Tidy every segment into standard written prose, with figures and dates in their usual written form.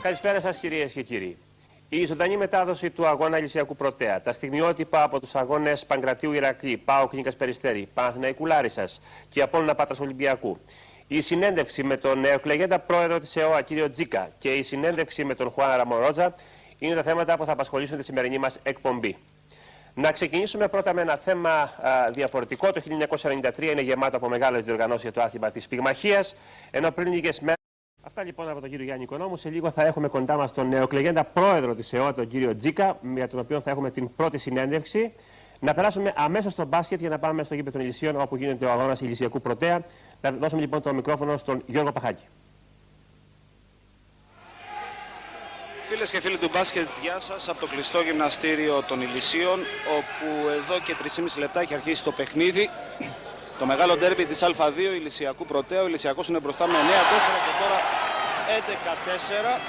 Καλησπέρα σας κυρίες και κύριοι. Η ζωντανή μετάδοση του αγώνα Ηλυσιακού Πρωτέα, τα στιγμιότυπα από τους αγώνες Παγκρατίου Ηρακλή, ΠΑΟΚ Νίκας Περιστέρη, Παναθηναϊκού Λάρισσας και Απόλλωνα Πάτρας Ολυμπιακού, η συνέντευξη με τον νεοεκλεγέντα πρόεδρο της ΕΟΑ κύριο Τζίκα και η συνέντευξη με τον Χουάν Ραμορότζα είναι τα θέματα που θα απασχολήσουν τη σημερινή μας εκπομπή. Να ξεκινήσουμε πρώτα με ένα θέμα διαφορετικό. Το 1993 είναι γεμάτο από μεγάλες διοργανώσεις για το άθλημα της πυγμαχίας, ενώ πριν λίγες μέρες. Αυτά λοιπόν από τον κύριο Γιάννη Οικονόμου. Σε λίγο θα έχουμε κοντά μας τον νεοεκλεγέντα πρόεδρο της ΕΟΑ, τον κύριο Τζίκα, για τον οποίο θα έχουμε την πρώτη συνέντευξη. Να περάσουμε αμέσως στο μπάσκετ για να πάμε στο γήπεδο των Ηλυσίων, όπου γίνεται ο αγώνας Ηλυσιακού Πρωτέα. Να δώσουμε λοιπόν το μικρόφωνο στον Γιώργο Παχάκη. Φίλες και φίλοι του μπάσκετ, γεια σας από το κλειστό γυμναστήριο των Ηλυσίων, όπου εδώ και 3,5 λεπτά έχει αρχίσει το παιχνίδι. Το μεγάλο ντέρμπι της Α2 Ηλυσιακού Πρωτέα. Ο Ηλυσιακός είναι μπροστά με 9-4 και τώρα 11-4.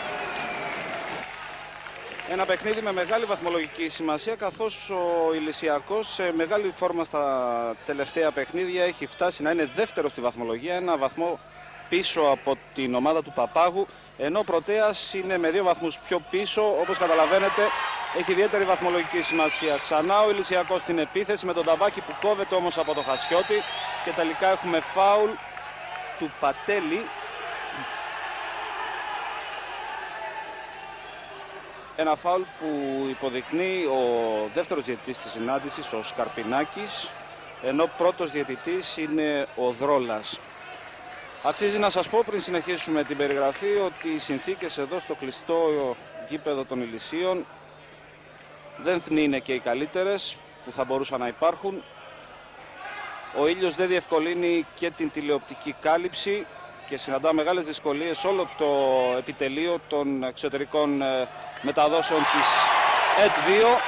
Ένα παιχνίδι με μεγάλη βαθμολογική σημασία, καθώς ο Ηλυσιακός σε μεγάλη φόρμα στα τελευταία παιχνίδια έχει φτάσει να είναι δεύτερο στη βαθμολογία, ένα βαθμό πίσω από την ομάδα του Παπάγου, ενώ ο Πρωτέας είναι με 2 βαθμούς πιο πίσω. Όπως καταλαβαίνετε, έχει ιδιαίτερη βαθμολογική σημασία. Ξανά ο Ηλυσιακός στην επίθεση με τον Ταμπάκη που κόβεται όμως από το Χασιώτη και τελικά έχουμε φάουλ του Πατέλη. Ένα φάουλ που υποδεικνύει ο δεύτερος διαιτητής της συνάντησης, ο Σκαρπινάκης, ενώ πρώτος διαιτητής είναι ο Δρόλας. Αξίζει να σας πω πριν συνεχίσουμε την περιγραφή ότι οι συνθήκες εδώ στο κλειστό γήπεδο των Ηλυσίων δεν είναι και οι καλύτερες που θα μπορούσαν να υπάρχουν. Ο ήλιος δεν διευκολύνει και την τηλεοπτική κάλυψη και συναντά μεγάλες δυσκολίες όλο το επιτελείο των εξωτερικών μεταδόσεων της ΕΤ2.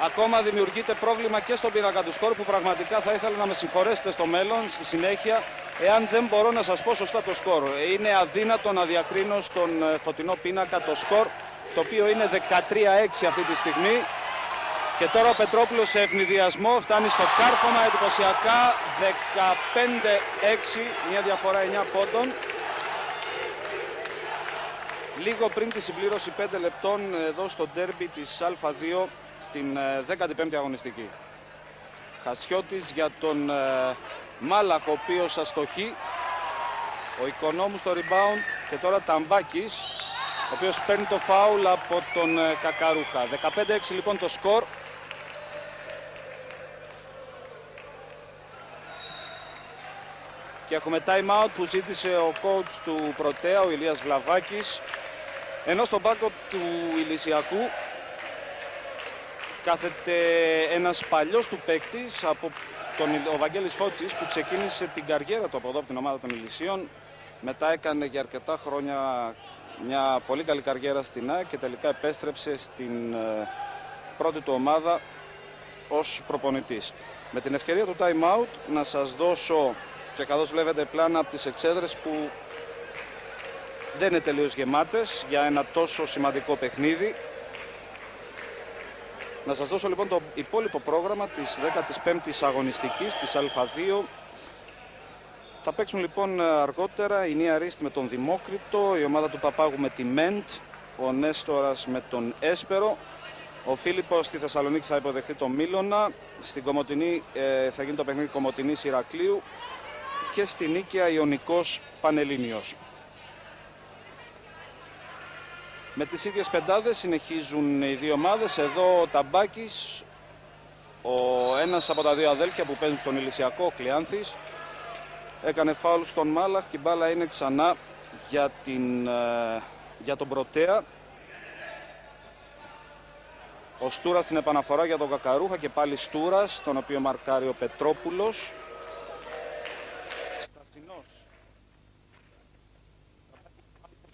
Ακόμα δημιουργείται πρόβλημα και στον πίνακα του σκορ, που πραγματικά θα ήθελα να με συγχωρέσετε στο μέλλον, στη συνέχεια, εάν δεν μπορώ να σας πω σωστά το σκορ. Είναι αδύνατο να διακρίνω στον φωτεινό πίνακα το σκορ, το οποίο είναι 13-6 αυτή τη στιγμή. Και τώρα ο Πετρόπουλος σε ευνηδιασμό φτάνει στο κάρφωμα εντυπωσιακά 15-6, μια διαφορά 9 πόντων. Λίγο πριν τη συμπλήρωση 5 λεπτών εδώ στο ντέρμπι της Α2 στην 15η αγωνιστική. Χασιώτης για τον Μάλακ, ο οποίος αστοχεί. Ο Οικονόμου στο rebound και τώρα Ταμπάκης, ο οποίος παίρνει το φάουλ από τον Κακαρούχα. 15-6 λοιπόν το σκορ. Και έχουμε time out που ζήτησε ο coach του Πρωτέα, ο Ηλίας Βλαβάκης. Ενώ στον πάγκο του Ηλυσιακού κάθεται ένας παλιός του παίκτης, ο Βαγγέλης Φώτσης, που ξεκίνησε την καριέρα του από εδώ από την ομάδα των Ηλυσίων. Μετά έκανε για αρκετά χρόνια μια πολύ καλή καριέρα στην ΑΕΚ και τελικά επέστρεψε στην πρώτη του ομάδα ως προπονητής. Με την ευκαιρία του time out να σας δώσω, και καθώς βλέπετε πλάνα από τις εξέδρες που δεν είναι τελείως γεμάτες για ένα τόσο σημαντικό παιχνίδι, να σας δώσω λοιπόν το υπόλοιπο πρόγραμμα της 15ης αγωνιστικής της Α2. Θα παίξουν λοιπόν αργότερα η Νία Ρίστη με τον Δημόκριτο, η ομάδα του Παπάγου με τη Μέντ, ο Νέστορας με τον Έσπερο, ο Φίλιππος στη Θεσσαλονίκη θα υποδεχθεί τον Μήλωνα, στην Κομοτηνή θα γίνει το παιχνίδι Κομοτηνής Ηρακλείου και στη Νίκαια Ιωνικός Πανελλήνιος. Με τις ίδιες πεντάδες συνεχίζουν οι δύο ομάδες. Εδώ ο Ταμπάκης, ένας από τα δύο αδέλφια που παίζουν στον Ηλυσιακό, ο Κλειάνθης, έκανε φάουλ στον Μάλαχ και η μπάλα είναι ξανά για τον Πρωτέα. Ο Στούρας στην επαναφορά για τον Κακαρούχα και πάλι Στούρας, τον οποίο μαρκάρει ο Πετρόπουλος. Στασινός.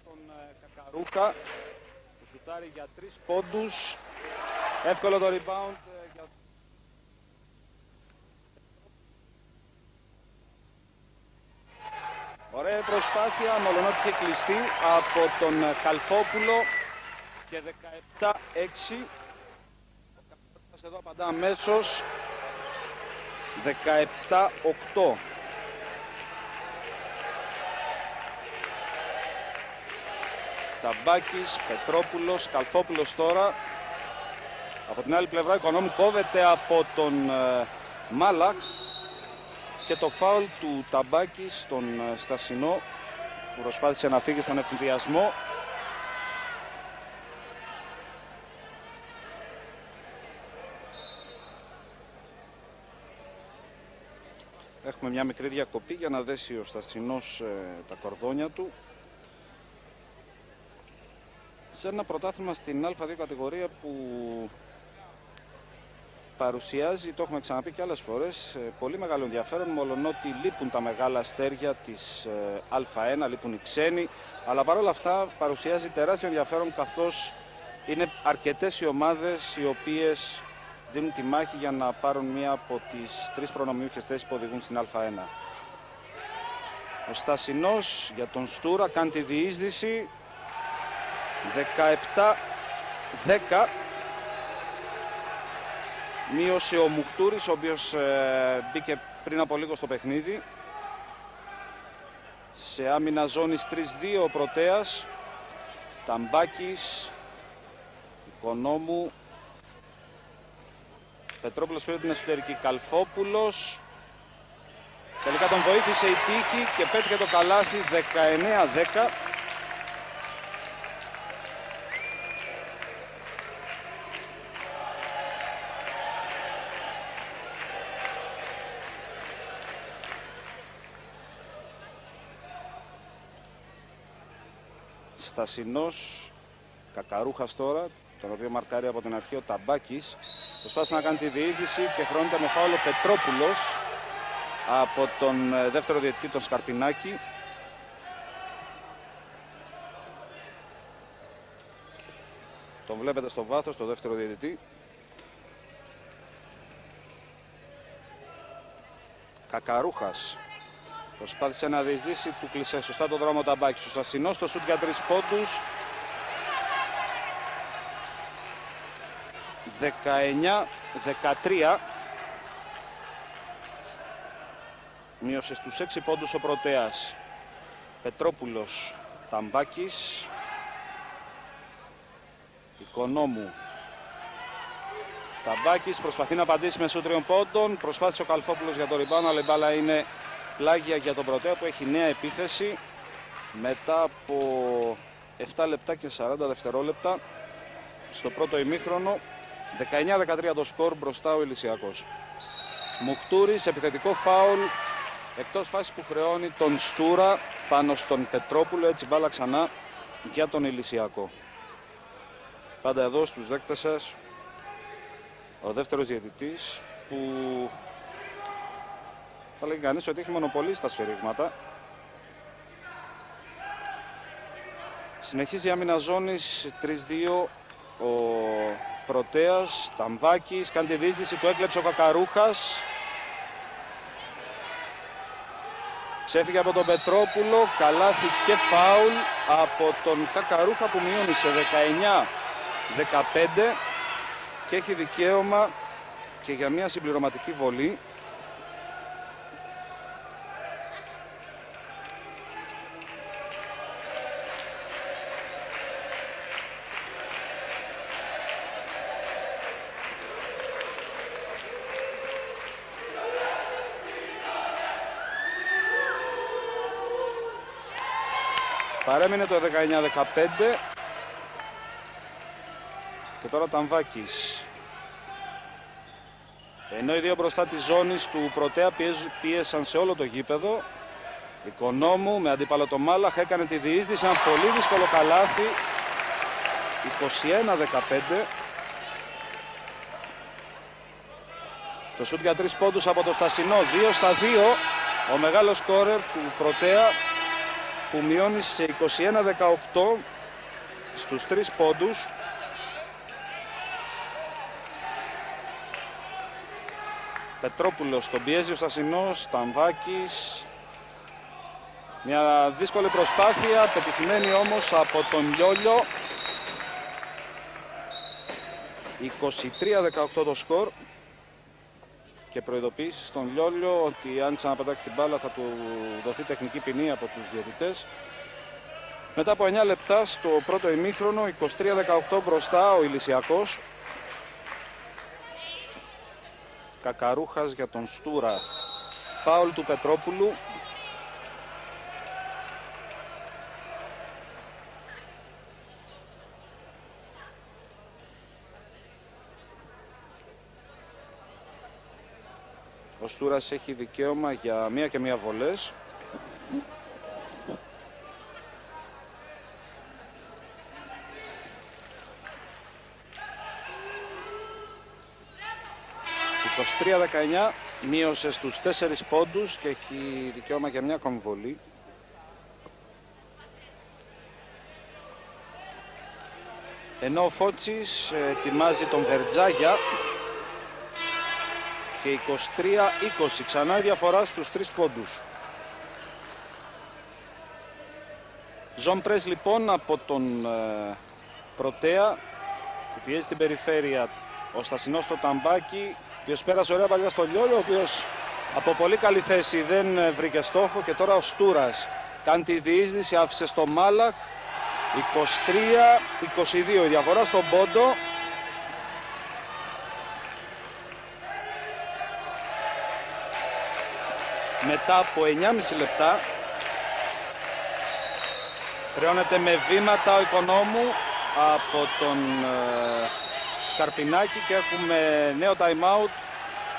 Τον Κακαρούχα που σουτάρει για 3 πόντους. Εύκολο το rebound για... προσπάθεια, μολονότι είχε κλειστεί από τον Καλφόπουλο και 17-6. Εδώ απαντά αμέσως 17-8. Ταμπάκης, Πετρόπουλος, Καλφόπουλος τώρα. Από την άλλη πλευρά Οικονόμου κόβεται από τον Μάλακ και το φάουλ του Ταμπάκη στον Στασινό που προσπάθησε να φύγει στον ευθυνδιασμό. Έχουμε μια μικρή διακοπή για να δέσει ο Στασινός τα κορδόνια του. Σε ένα πρωτάθλημα στην Α2 κατηγορία που παρουσιάζει, το έχουμε ξαναπεί και άλλες φορές, πολύ μεγάλο ενδιαφέρον, μολονότι λείπουν τα μεγάλα αστέρια της Α1, λείπουν οι ξένοι, αλλά παρόλα αυτά παρουσιάζει τεράστιο ενδιαφέρον, καθώς είναι αρκετές οι ομάδες οι οποίες δίνουν τη μάχη για να πάρουν μία από τις τρεις προνομιούχες θέσεις που οδηγούν στην Α1. Ο Στασινός για τον Στούρα κάνει τη διείσδυση, 17-10. Μείωσε ο Μουχτούρης, ο οποίος μπήκε πριν από λίγο στο παιχνίδι. Σε άμυνα ζώνης 3-2 ο Πρωτέας. Ταμπάκης, Οικονόμου, Πετρόπουλος πήρε την εσωτερική, Καλφόπουλος. Τελικά τον βοήθησε η τύχη και πέτυχε το καλάθι, 19-10. Στασινός, Κακαρούχας τώρα, τον οποίο μαρκάρει από την αρχή ο Ταμπάκης. Προσπάθησε να κάνει τη διείσδυση και χρεώνεται με φάουλο Πετρόπουλος από τον δεύτερο διαιτητή, τον Σκαρπινάκη. Τον βλέπετε στο βάθος, το δεύτερο διαιτητή. Κακαρούχας προσπάθησε να διεισδύσει, του κλείσε σωστά το δρόμο Ταμπάκης. Ο Στασινός στο σούτ για 3 πόντους. 19-13. Μείωσε στους 6 πόντους ο Πρωτέας. Πετρόπουλος, Ταμπάκης, Οικονόμου. Ταμπάκης προσπαθεί να απαντήσει με σούτ 3 πόντων. Προσπάθησε ο Καλφόπουλος για το ριμπάουντ, αλλά η μπάλα είναι πλάγια για τον Πρωτέα που έχει νέα επίθεση μετά από 7 λεπτά και 40 δευτερόλεπτα στο πρώτο ημίχρονο. 19-13 το σκορ, μπροστά ο Ηλυσιακός. Μουχτούρης, επιθετικό φάουλ εκτός φάσης που χρεώνει τον Στούρα πάνω στον Πετρόπουλο. Έτσι μπάλα ξανά για τον Ηλυσιακό. Πάντα εδώ στους δέκτες σας ο δεύτερος διαιτητής που θα λέγει κανείς ότι έχει μονοπολίσει στα σφυρίγματα. Συνεχίζει η άμυνα ζώνης 3-2 ο Πρωτέας. Ταμπάκης κάνει τη διείσδυση, το έκλεψε ο Κακαρούχας. Ξέφυγε από τον Πετρόπουλο, καλάθι και φάουλ από τον Κακαρούχα που μειώνει σε 19-15 και έχει δικαίωμα και για μια συμπληρωματική βολή. Παρέμεινε το 19-15 και τώρα Ταμβάκης. Ενώ οι δύο μπροστά της ζώνης του Πρωτέα πίεσαν σε όλο το γήπεδο. Οικονόμου με αντίπαλο το Μάλαχ έκανε τη διείσδυση, ένα πολύ δύσκολο καλάθι. 21-15. Το σούτ για 3 πόντους από το Στασινό, 2-2. Ο μεγάλος σκόρερ του Πρωτέα που μειώνει σε 21-18 στους 3 πόντους. Πετρόπουλος τον πιέζει ο Στασινός, Ταμβάκης. Μια δύσκολη προσπάθεια, πετυχημένη όμως από τον Λιόλιο. 23-18 το σκορ. Και προειδοποίηση στον Λιόλιο ότι αν ξαναπετάξει την μπάλα θα του δοθεί τεχνική ποινή από τους διαιτητές. Μετά από 9 λεπτά στο πρώτο ημίχρονο, 23-18 μπροστά ο Ηλυσιακός. Κακαρούχας για τον Στούρα. Φάουλ του Πετρόπουλου. Ο Στούρας έχει δικαίωμα για μία και μία βολές. Το 23-19 μείωσε στους 4 πόντους και έχει δικαίωμα για μια ακόμη βολή. Ενώ ο Φώτσης ετοιμάζει τον Βερτζάγια. Και 23-20, ξανά η διαφορά στους 3 πόντους. Ζον πρες λοιπόν από τον Πρωτέα, που πιέζει την περιφέρεια. Ο Στασινός στο ταμπάκι, ο οποίος πέρασε ωραία παλιά στο Λιόλιο, ο οποίος από πολύ καλή θέση δεν βρήκε στόχο. Και τώρα ο Στούρας κάνει τη διείσδυση, άφησε στο Μάλαχ. 23-22 η διαφορά στον πόντο. Μετά από 9,5 λεπτά χρεώνεται με βήματα ο Οικονόμου από τον Σκαρπινάκη και έχουμε νέο time out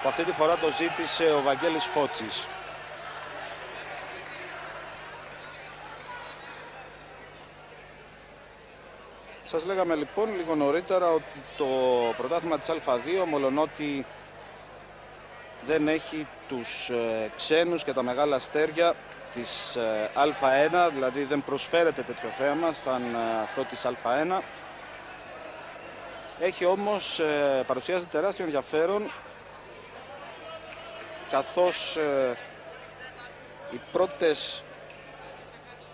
που αυτή τη φορά το ζήτησε ο Βαγγέλης Φώτσης. Σας λέγαμε λοιπόν λίγο νωρίτερα ότι το πρωτάθλημα της Α2, μολονότι δεν έχει τους ξένους και τα μεγάλα αστέρια της Α1, δηλαδή δεν προσφέρεται τέτοιο θέαμα σαν αυτό της Α1. Έχει όμως παρουσιάζει τεράστιο ενδιαφέρον, καθώς οι πρώτες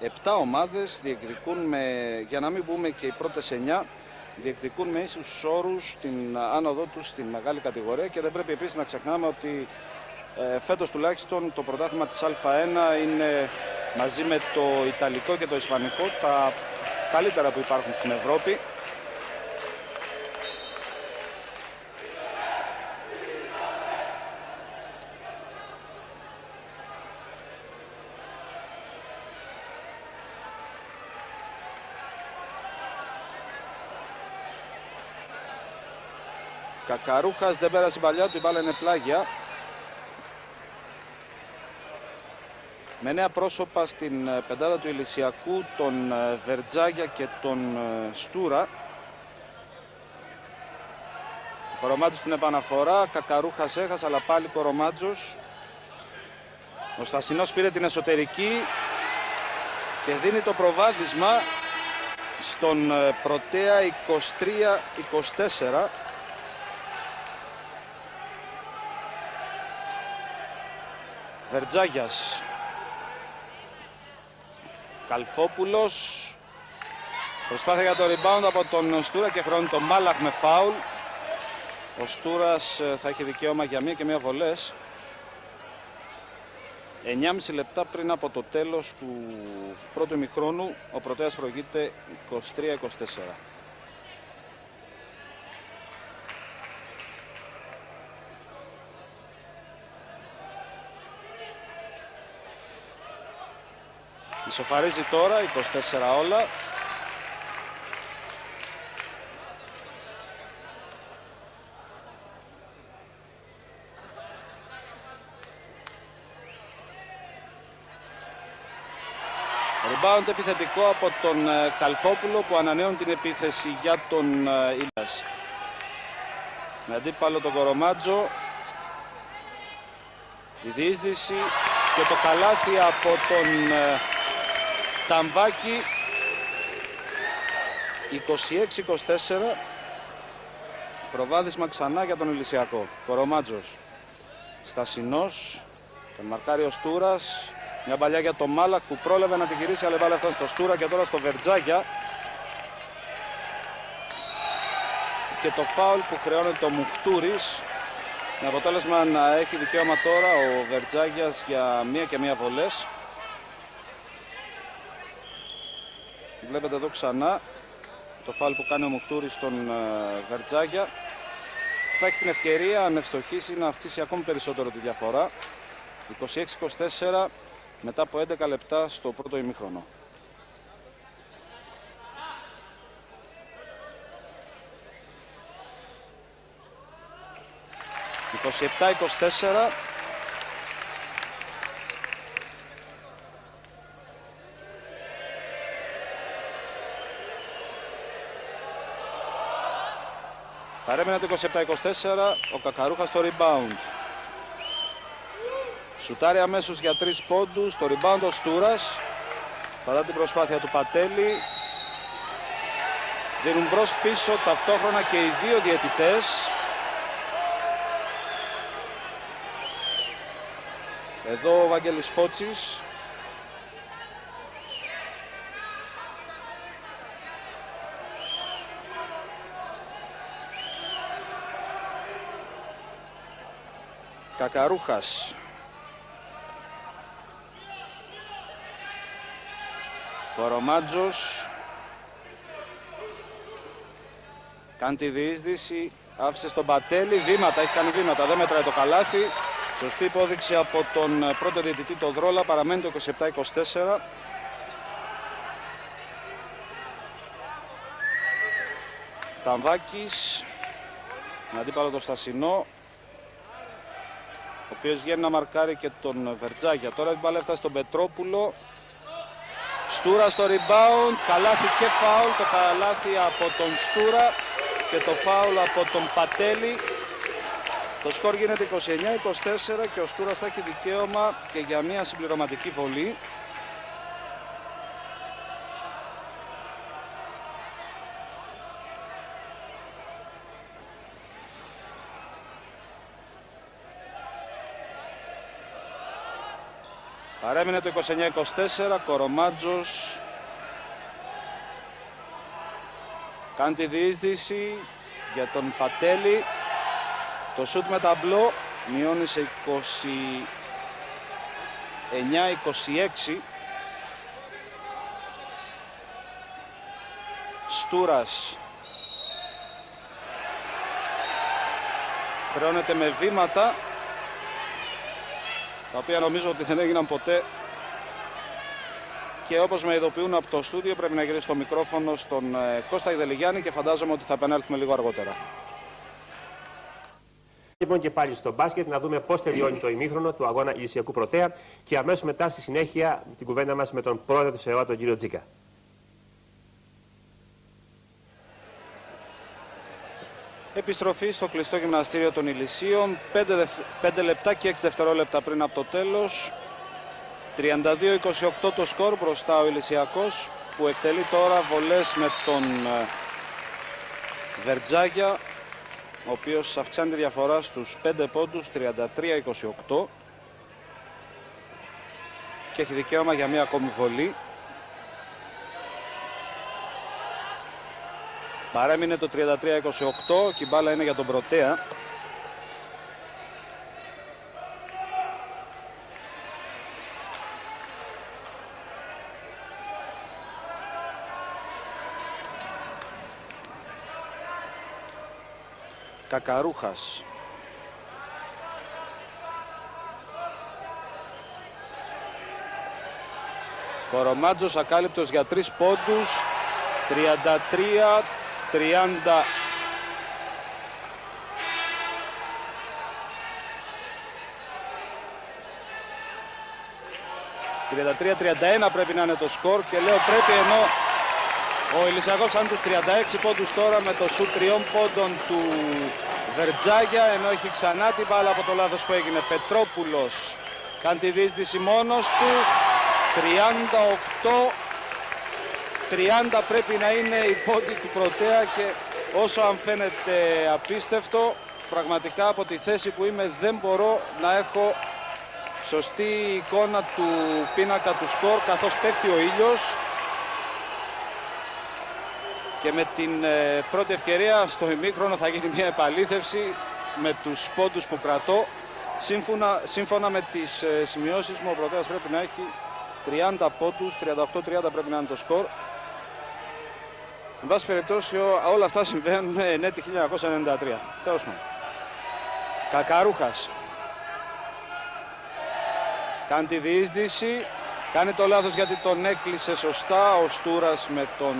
7 ομάδες διεκδικούν για να μην πούμε και οι πρώτες 9, διεκδικούν με ίσους όρους την άνοδό τους στην μεγάλη κατηγορία. Και δεν πρέπει επίσης να ξεχνάμε ότι φέτος τουλάχιστον το πρωτάθλημα της Α1 είναι μαζί με το Ιταλικό και το Ισπανικό τα καλύτερα που υπάρχουν στην Ευρώπη. Κακαρούχας δεν πέρασε η παλιά του, η μπάλα είναι πλάγια. Με νέα πρόσωπα στην πεντάδα του Ηλυσιακού, τον Βερτζάγια και τον Στούρα. Ο Κορομάτζος στην επαναφορά, Κακαρούχας έχασε, αλλά πάλι Κορομάτζος. Ο Στασινός πήρε την εσωτερική και δίνει το προβάδισμα στον Πρωτέα 23-24. Βερτζάγιας, Καλφόπουλος, προσπάθεια για το rebound από τον Στούρα και χρώνει τον Μάλαχ με φάουλ. Ο Στούρας θα έχει δικαίωμα για μία και μία βολές. 9,5 λεπτά πριν από το τέλος του πρώτου ημιχρόνου, ο Πρωτέας προηγείται 23-24. Ισοφαρίζει τώρα, 24 όλα. Rebound επιθετικό από τον Καλφόπουλο που ανανέουν την επίθεση για τον Ήλιας. Με αντίπαλο τον Κορομάτζο. Η διείσδυση και το καλάθι από τον Ταμβάκη. 26-24. Προβάδισμα ξανά για τον Ηλυσιακό. Κορομάτζος. Στασινός. Τον μαρκάρει ο Στούρας. Μια παλιά για το Μάλακ που πρόλαβε να τη γυρίσει, αλλά η μπάλα έφτασε στο Στούρα και τώρα στο Βερτζάγια. Και το φάουλ που χρεώνεται το Μουχτούρης. Με αποτέλεσμα να έχει δικαίωμα τώρα ο Βερτζάγιας για μία και μία βολές. Βλέπετε εδώ ξανά το φάουλ που κάνει ο Μουχτούρης στον Βερτζάγια. Θα έχει την ευκαιρία, αν ευστοχίσει, να αυξήσει ακόμη περισσότερο τη διαφορά. 26-24 μετά από 11 λεπτά στο πρώτο ημίχρονο. ...27-24... Παρέμεινε το 27-24, ο Κακαρούχας στο rebound. Σουτάρει αμέσως για 3 πόντους, το rebound ο Στούρας. Παρά την προσπάθεια του Πατέλη. Δίνουν μπρος πίσω ταυτόχρονα και οι δύο διαιτητές. Εδώ ο Βαγγέλης Φώτσης. Κακαρούχας. Κορομάτζος. Κάνει τη διείσδυση. Άφησε στον Πατέλη. Βήματα, έχει κάνει βήματα. Δεν μετράει το καλάθι. Σωστή υπόδειξη από τον πρώτο διαιτητή, τον Δρόλα. Παραμένει το 27-24. Ταμβάκης. Με αντίπαλο το Στασινό, ο οποίος βγαίνει να μαρκάρει και τον Βερτζάγια. Τώρα την μπάλα έφτασε στον Πετρόπουλο. Στούρα στο rebound. Καλάθι και φάουλ. Το καλάθι από τον Στούρα και το φάουλ από τον Πατέλη. Το σκορ γίνεται 29-24 και ο Στούρας θα έχει δικαίωμα και για μια συμπληρωματική βολή. Παρέμεινε το 29-24, Κορομάτζος κάνει τη διείσδυση για τον Πατέλη. Το σούτ με ταμπλό μειώνει σε 29-26. Στούρας χρεώνεται με βήματα, τα οποία νομίζω ότι δεν έγιναν ποτέ, και όπως με ειδοποιούν από το στούντιο πρέπει να γυρίσει το μικρόφωνο στον Κώστα Ιδελιγιάννη και φαντάζομαι ότι θα επανέλθουμε λίγο αργότερα. Λοιπόν, και πάλι στο μπάσκετ να δούμε πώς τελειώνει το ημίχρονο του αγώνα Ηλυσιακού Πρωτέα και αμέσως μετά στη συνέχεια την κουβέντα μας με τον πρόεδρο του ΣΕΟΑ, τον κύριο Τζίκα. Επιστροφή στο κλειστό γυμναστήριο των Ηλυσίων, 5 λεπτά και 6 δευτερόλεπτα πριν από το τέλος. 32-28 το σκορ, μπροστά ο Ηλυσιακός που εκτελεί τώρα βολές με τον Βερτζάγια, ο οποίος αυξάνει τη διαφορά στους 5 πόντους, 33-28, και έχει δικαίωμα για μία ακόμη βολή. Παρέμεινε το 33-28 και η μπάλα είναι για τον Πρωτέα. Κακαρούχας. Κορομάτζος ακάλυπτος για 3 πόντους, 33-30. Πρέπει να είναι το σκορ, και λέω πρέπει, ενώ ο Ηλυσιακός αν τους 36 πόντους τώρα με το σουτ 3 πόντων του Βερτζάγια, ενώ έχει ξανά την μπάλα από το λάθος που έγινε. Πετρόπουλος κάνει τη διείσδυση μόνος του. 38-30 πρέπει να είναι η πόντη του Πρωτέα, και όσο αν φαίνεται απίστευτο, πραγματικά από τη θέση που είμαι δεν μπορώ να έχω Σωστή εικόνα του πίνακα του σκορ καθώς πέφτει ο ήλιος. Και με την πρώτη ευκαιρία στο ημίχρονο θα γίνει μια επαλήθευση με τους πόντους που κρατώ. Σύμφωνα με τις σημειώσεις μου, ο Πρωτέας πρέπει να έχει 30 πόντους, 38-30 πρέπει να είναι το σκορ. Εν πάση περιπτώσει όλα αυτά συμβαίνουν εν έτη 1993. Τέλος πάντων. Κακαρούχας. Κάνει τη διείσδυση. Κάνει το λάθος γιατί τον έκλεισε σωστά ο Στούρας με τον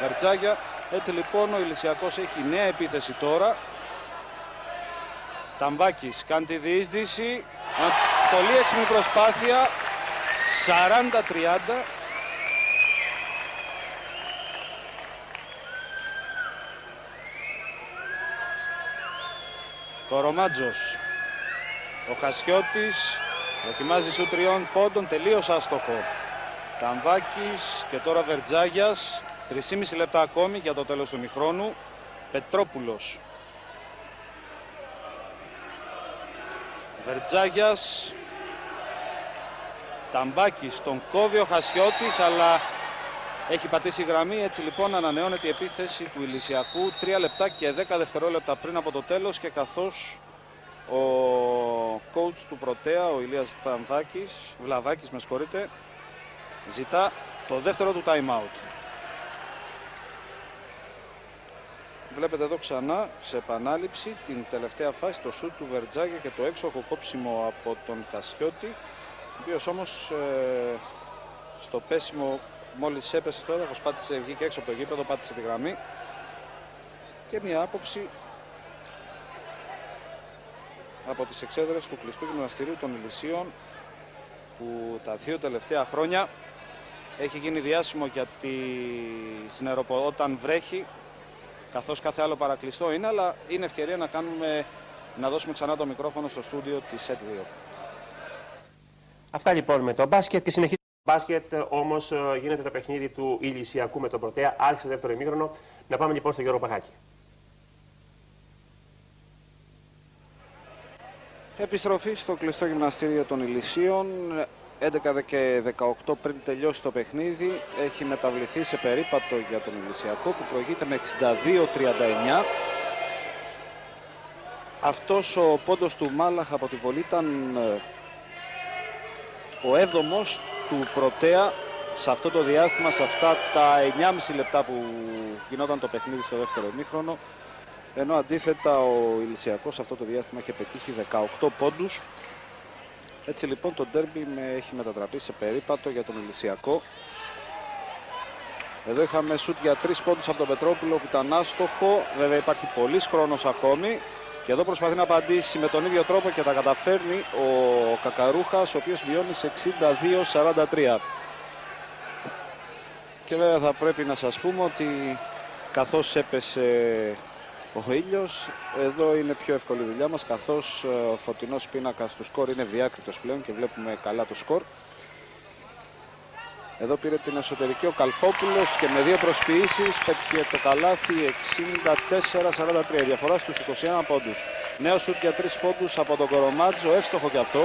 Βερτζάγια. Έτσι λοιπόν ο Ηλυσιακός έχει νέα επίθεση τώρα. Ταμπάκης κάνει τη διείσδυση. Πολύ έξυπνη προσπάθεια. 40-30. Κορομάτζος. Ο Χασιώτης δοκιμάζει σου 3 πόντων, τελείως άστοχο. Ταμβάκης και τώρα Βερτζάγιας. 3,5 λεπτά ακόμη για το τέλος του ημιχρόνου. Πετρόπουλος. Βερτζάγιας. Ταμπάκης, τον κόβει ο Χασιώτης, αλλά έχει πατήσει γραμμή. Έτσι λοιπόν ανανεώνεται η επίθεση του Ηλυσιακού 3 λεπτά και 10 δευτερόλεπτα πριν από το τέλος, και καθώς ο coach του Πρωτέα, ο Ηλίας Βλαβάκης, ζητά το δεύτερο του time out. Βλέπετε εδώ ξανά σε επανάληψη την τελευταία φάση, το σουτ του Βερτζάγια και το έξοχο κόψιμο από τον Χασιώτη, ο οποίος όμως στο πέσιμο μόλις έπεσε στο έδαφος βγήκε έξω από το γήπεδο, πάτησε τη γραμμή. Και μια άποψη από τις εξέδρες του κλειστού γυμναστηρίου των Ηλυσίων, που τα 2 τελευταία χρόνια έχει γίνει διάσημο γιατί όταν βρέχει, καθώς κάθε άλλο παρακλειστό είναι, αλλά είναι ευκαιρία να δώσουμε ξανά το μικρόφωνο στο στούντιο της ΕΤ2. Αυτά λοιπόν με το μπάσκετ, και συνεχίζει το μπάσκετ. Όμως γίνεται το παιχνίδι του Ηλυσιακού με τον Πρωτέα. Άρχισε το δεύτερο ημίχρονο. Να πάμε λοιπόν στον Γιώργο Παχάκη. Επιστροφή στο κλειστό γυμναστήριο των Ηλυσίων. 11 και 18 πριν τελειώσει το παιχνίδι. Έχει μεταβληθεί σε περίπατο για τον Ηλυσιακό, που προηγείται με 62-39. Αυτός ο πόντος του Μάλαχ από τη βολή ήταν ο 7ος του Πρωτέα σε αυτό το διάστημα, σε αυτά τα 9,5 λεπτά που γινόταν το παιχνίδι στο δεύτερο ημίχρονο. Ενώ αντίθετα ο Ηλυσιακός σε αυτό το διάστημα είχε πετύχει 18 πόντους. Έτσι λοιπόν το ντέρμπι έχει μετατραπεί σε περίπατο για τον Ηλυσιακό. Εδώ είχαμε σουτ για 3 πόντους από τον Πετρόπουλο που ήταν άστοχο. Βέβαια υπάρχει πολύς χρόνος ακόμη. Και εδώ προσπαθεί να απαντήσει με τον ίδιο τρόπο και τα καταφέρνει ο Κακαρούχας, ο οποίος βιώνει σε 62-43. Και βέβαια θα πρέπει να σας πούμε ότι καθώς έπεσε ο ήλιος, εδώ είναι πιο εύκολη η δουλειά μας, καθώς ο φωτεινός πίνακας του σκορ είναι διάκριτος πλέον και βλέπουμε καλά το σκορ. Εδώ πήρε την εσωτερική ο Καλφόπουλος και με 2 προσποιήσεις πέτυχε το καλάθι. 64-43, διαφορά στους 21 πόντους. Νέο σουτ για 3 πόντους από τον Κορομάτζο, εύστοχο και αυτό.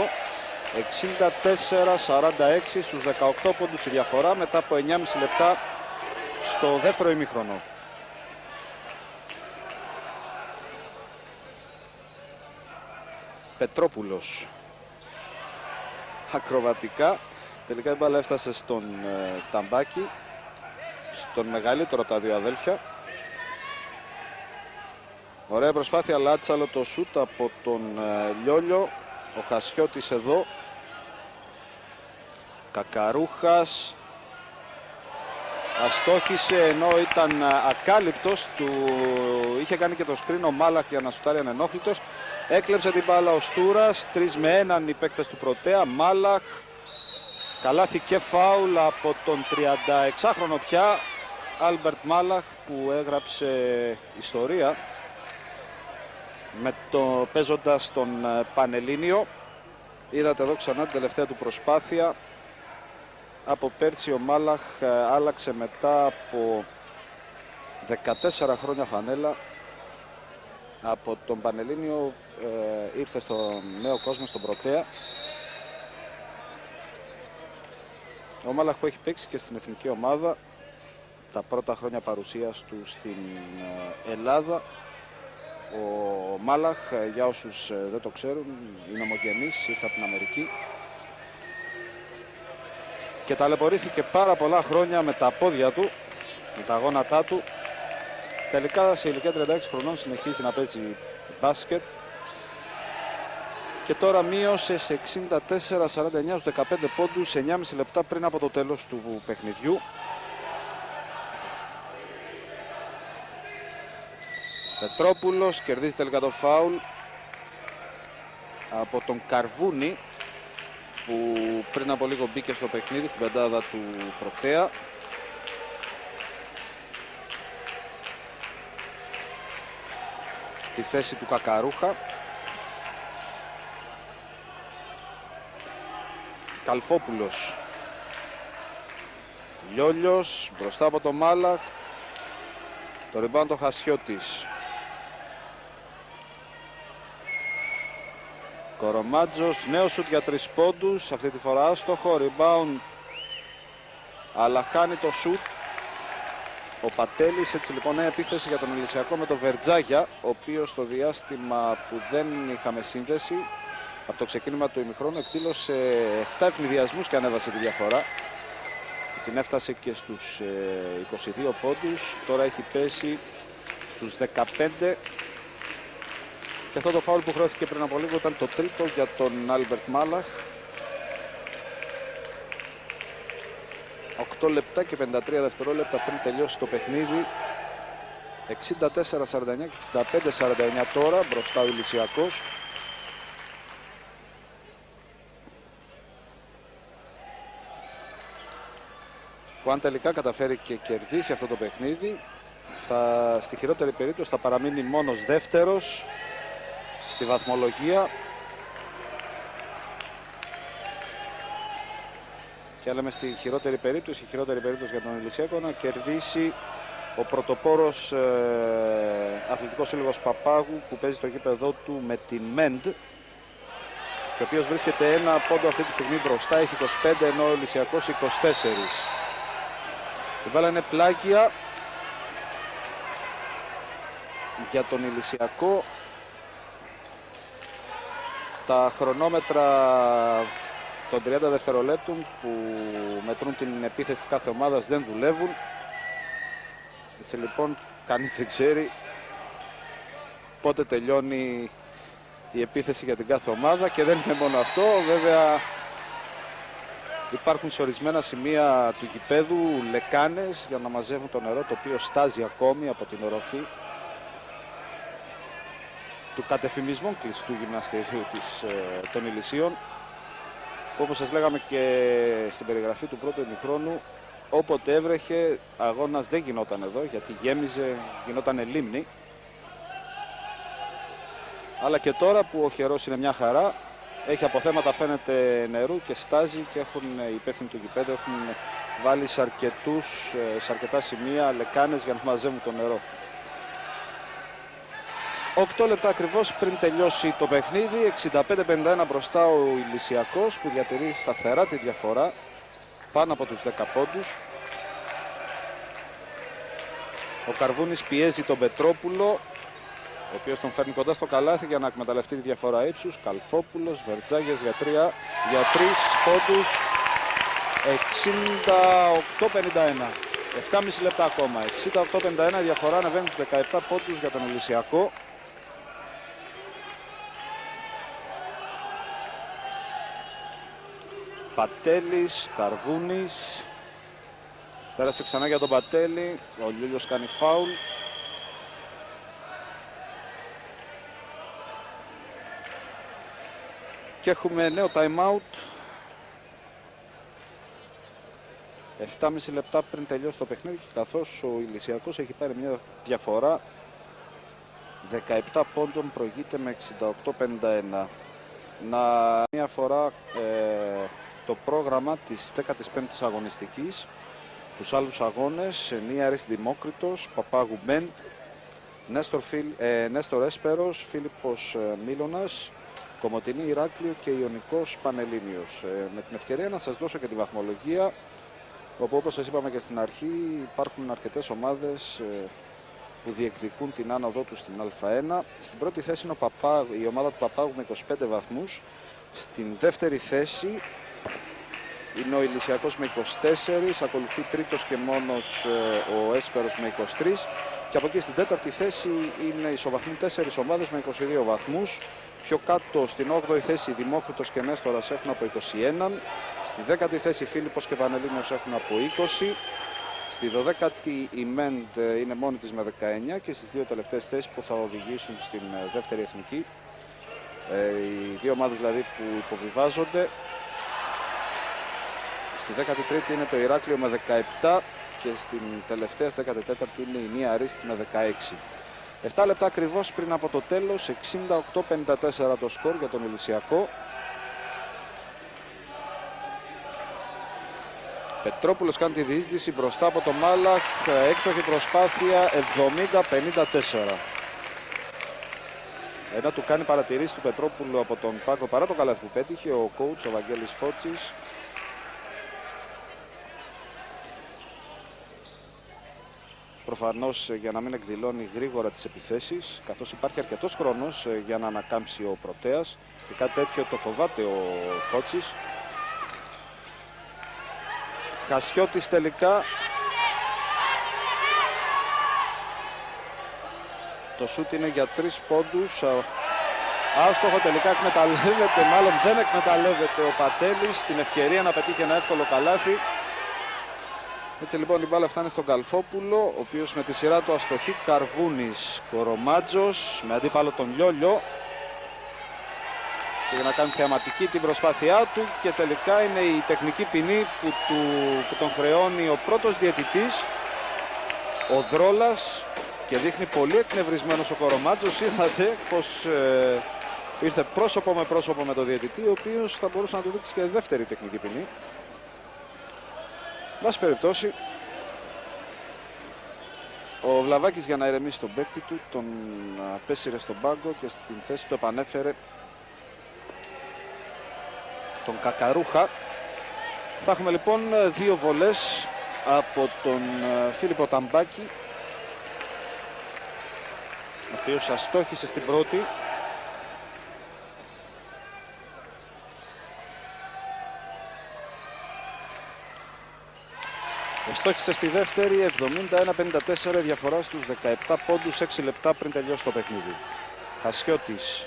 64-46, στους 18 πόντους η διαφορά μετά από 9,5 λεπτά στο δεύτερο ημίχρονο. Πετρόπουλος ακροβατικά. Τελικά η μπάλα έφτασε στον Ταμπάκη, στον μεγαλύτερο από τα δύο αδέλφια. Ωραία προσπάθεια, Λάτσαλο το σούτ από τον Λιόλιο. Ο Χασιώτης εδώ. Κακαρούχας αστόχησε ενώ ήταν ακάλυπτος. Είχε κάνει και το σκριν ο Μάλαχ για να σουτάρει ανενόχλητος. Έκλεψε την μπάλα ο Στούρας. 3-1 οι παίκτες του Πρωτέα. Μάλαχ. Καλάθι και φάουλ από τον 36χρονο πια Άλμπερτ Μάλαχ, που έγραψε ιστορία παίζοντας τον Πανελλήνιο. Είδατε εδώ ξανά την τελευταία του προσπάθεια. Από πέρσι ο Μάλαχ άλλαξε μετά από 14 χρόνια φανέλα. Από τον Πανελλήνιο ήρθε στον νέο κόσμο, στον Πρωτέα. Ο Μάλαχ που έχει παίξει και στην εθνική ομάδα τα πρώτα χρόνια παρουσίας του στην Ελλάδα. Ο Μάλαχ, για όσους δεν το ξέρουν, είναι ομογενής, ήρθε από την Αμερική και ταλαιπωρήθηκε πάρα πολλά χρόνια με τα πόδια του, με τα γόνατά του. Τελικά σε ηλικία 36 χρονών συνεχίζει να παίζει μπάσκετ και τώρα μείωσε σε 64-49 στους 15 πόντους 9,5 λεπτά πριν από το τέλος του παιχνιδιού. Πετρόπουλος κερδίζει τελικά το φάουλ από τον Καρβούνη, που πριν από λίγο μπήκε στο παιχνίδι στην πεντάδα του Πρωτέα. Στη θέση του Κακαρούχα. Καλφόπουλος. Λιόλιος μπροστά από το Μάλαχ. Το rebound το Χασιώτης. Κορομάτζος, νέο σουτ για 3 πόντους, αυτή τη φορά άστοχο, rebound, αλλά χάνει το σουτ ο Πατέλης. Έτσι λοιπόν νέα επίθεση για τον Ηλυσιακό με τον Βερτζάγια, ο οποίος στο διάστημα που δεν είχαμε σύνδεση από το ξεκίνημα του ημιχρόνου εκδήλωσε 7 ευνηδιασμούς και ανέβασε τη διαφορά. Την έφτασε και στους 22 πόντους, τώρα έχει πέσει στους 15. Και αυτό το φάουλ που χρεώθηκε πριν από λίγο ήταν το τρίτο για τον Άλμπερτ Μάλαχ. 8 λεπτά και 53 δευτερόλεπτα πριν τελειώσει το παιχνίδι. 64-49 και 65-49 τώρα μπροστά ο Ηλυσιακός. Που αν τελικά καταφέρει και κερδίσει αυτό το παιχνίδι, στη χειρότερη περίπτωση θα παραμείνει μόνος δεύτερος στη βαθμολογία. Και λέμε στη χειρότερη περίπτωση, για τον Ηλυσιακό να κερδίσει ο πρωτοπόρος Αθλητικός Σύλλογος Παπάγου, που παίζει στο γήπεδό του με την ΜΕΝΤ, και ο οποίος βρίσκεται ένα πόντο αυτή τη στιγμή μπροστά, έχει 25 ενώ ο Ηλυσιακός 24. Η μπάλα είναι πλάγια για τον Ηλυσιακό. Τα χρονόμετρα των 30 δευτερολέπτων που μετρούν την επίθεση της κάθε ομάδας δεν δουλεύουν. Έτσι λοιπόν κανείς δεν ξέρει πότε τελειώνει η επίθεση για την κάθε ομάδα, και δεν είναι μόνο αυτό. Βέβαια υπάρχουν σε ορισμένα σημεία του γηπέδου λεκάνες για να μαζεύουν το νερό, το οποίο στάζει ακόμη από την οροφή του κατεφημισμού κλειστού γυμναστηρίου των Ηλυσίων, που όπως σας λέγαμε και στην περιγραφή του πρώτου ημιχρόνου, όποτε έβρεχε αγώνας δεν γινόταν εδώ, γιατί γέμιζε, γινότανε λίμνη. Αλλά και τώρα που ο καιρός είναι μια χαρά, έχει αποθέματα φαίνεται νερού και στάζει, και οι υπεύθυνοι του γηπέδου έχουν βάλει σε αρκετά σημεία λεκάνες για να μαζεύουν το νερό. 8 λεπτά ακριβώς πριν τελειώσει το παιχνίδι, 65-51 μπροστά ο Ηλυσιακός, που διατηρεί σταθερά τη διαφορά πάνω από τους 10 πόντους. Ο Καρβούνης πιέζει τον Πετρόπουλο, ο οποίος τον φέρνει κοντά στο καλάθι για να εκμεταλλευτεί τη διαφορά ύψους. Καλφόπουλος, Βερτζάγιας για 3 πόντους, 68-51. 7,5 λεπτά ακόμα. 68-51 διαφορά, ανεβαίνει στους 17 πόντους για τον Ηλυσιακό. Πατέλης, Καρβούνης. Πέρασε ξανά για τον Πατέλη. Ο Λιούλιος κάνει φάουλ. Και έχουμε νέο time out. 7,5 λεπτά πριν τελειώσει το παιχνίδι, καθώς ο Ηλυσιακός έχει πάρει μια διαφορά 17 πόντων, προηγείται με 68-51. Μια φορά το πρόγραμμα της 15ης αγωνιστικής, τους άλλους αγώνες: Νίαρης Δημόκριτος, Παπάγου Μπέντ, Νέστορ Έσπερος, Φίλιππος Μίλωνας, Κομοτηνή Ηράκλειο και Ιωνικός Πανελλήνιος. Με την ευκαιρία να σας δώσω και τη βαθμολογία όπου όπως σας είπαμε και στην αρχή υπάρχουν αρκετές ομάδες που διεκδικούν την άνοδό τους στην Α1. Στην πρώτη θέση είναι η ομάδα του Παπάγου με 25 βαθμούς. Στην δεύτερη θέση είναι ο Ηλυσιακός με 24, ακολουθεί τρίτος και μόνος ο Έσπερος με 23 και από εκεί στην τέταρτη θέση είναι ισοβαθμού 4 ομάδες με 22 βαθμούς. Πιο κάτω στην 8η θέση Δημόκριτος και Νέστορας έχουν από 21, στη 10η θέση Φίλιππος και Πανελλήνιος έχουν από 20, στη 12η η Μέντ είναι μόνη της με 19 και στις δύο τελευταίες θέσεις που θα οδηγήσουν στην δεύτερη εθνική, οι δύο ομάδες δηλαδή που υποβιβάζονται. Στη 13η είναι το Ηράκλειο με 17 και στην τελευταία, στη 14η είναι η Νία Αρίστη με 16. 7 λεπτά ακριβώς πριν από το τέλος, 68-54 το σκορ για τον Ηλυσιακό. Πετρόπουλος κάνει τη διείσδυση μπροστά από το Μάλαχ, έξοχη προσπάθεια, 70-54. Ένα του κάνει παρατηρήσει του Πετρόπουλου από τον Πάκο παρά το καλάθι που πέτυχε ο coach ο Βαγγέλης Φώτσης. Προφανώς για να μην εκδηλώνει γρήγορα τις επιθέσεις, καθώς υπάρχει αρκετός χρόνος για να ανακάμψει ο Πρωτέας και κάτι τέτοιο το φοβάται ο Φώτσης. Χασιώτης τελικά. Το σούτ είναι για 3 πόντους. Άστοχο τελικά, εκμεταλλεύεται, μάλλον δεν εκμεταλλεύεται ο Πατέλης την ευκαιρία να πετύχει ένα εύκολο καλάθι. Έτσι λοιπόν η μπάλα φτάνει στον Καλφόπουλο, ο οποίος με τη σειρά του αστοχή. Καρβούνης, Κορομάτζος με αντίπαλο τον Λιόλιο. Και για να κάνει θεαματική την προσπάθειά του και τελικά είναι η τεχνική ποινή που τον χρεώνει ο πρώτος διαιτητής, ο Δρόλας, και δείχνει πολύ εκνευρισμένος ο Κορομάτζος. Είδατε πως ήρθε πρόσωπο με τον διαιτητή, ο οποίος θα μπορούσε να του δείξει και δεύτερη τεχνική ποινή. Βάση περιπτώσει, ο Βλαβάκης για να ηρεμήσει τον παίκτη του τον απέσυρε στον πάγκο και στην θέση του επανέφερε τον Κακαρούχα. Θα έχουμε λοιπόν δύο βολές από τον Φίλιππο Ταμπάκη, ο οποίος αστόχησε στην πρώτη. Στόχισε στη δεύτερη, 71-54, διαφορά στους 17 πόντους, 6 λεπτά πριν τελειώσει το παιχνίδι. Χασιώτης.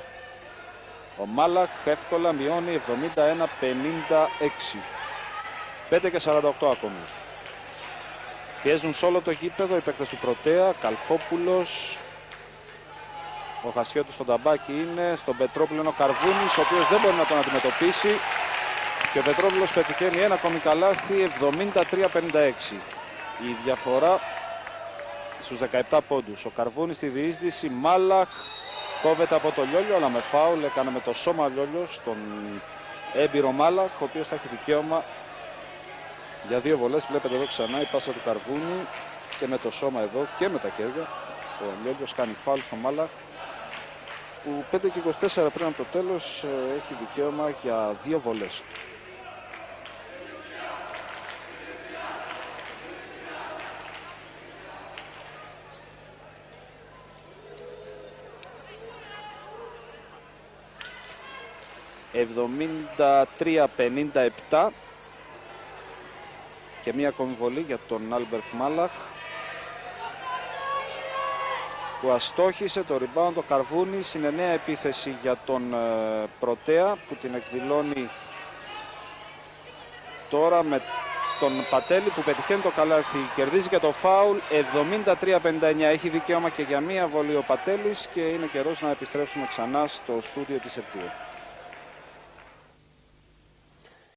Ο Μάλαχ εύκολα μειώνει 71-56. 5 και 48 ακόμη. Πιέζουν σε όλο το γήπεδο οι παίκτες του Πρωτέα. Καλφόπουλος. Ο Χασιώτης στον Ταμπάκη είναι. Στον Πετρόπουλο είναι ο Καρβούνης, ο οποίος δεν μπορεί να τον αντιμετωπίσει. Και ο Πετρόπουλος πετυχαίνει ένα ακόμη καλάθι, 73-56. Η διαφορά στους 17 πόντους. Ο Καρβούνης στη διείσδυση, Μάλαχ κόβεται από το Λιόλιο, αλλά με φάουλ. Έκανε με το σώμα Λιόλιο στον έμπειρο Μάλαχ, ο οποίος θα έχει δικαίωμα για δύο βολές. Βλέπετε εδώ ξανά η πάσα του Καρβούνη και με το σώμα εδώ και με τα χέρια. Ο Λιόλιος κάνει φάουλ στο Μάλαχ, που 5 και 24 πριν από το τέλος έχει δικαίωμα για δύο βολές. «73-57» και μία ακόμη βολή για τον Άλμπερτ Μάλαχ, που αστόχησε το rebound ο Καρβούνης. Είναι νέα επίθεση για τον Πρωτέα, που την εκδηλώνει τώρα με τον Πατέλη, που πετυχαίνει το καλάθι, κερδίζει και το φάουλ. 73-59, έχει δικαίωμα και για μία βολή ο Πατέλης και είναι καιρός να επιστρέψουμε ξανά στο στούντιο της ΕΤΕ.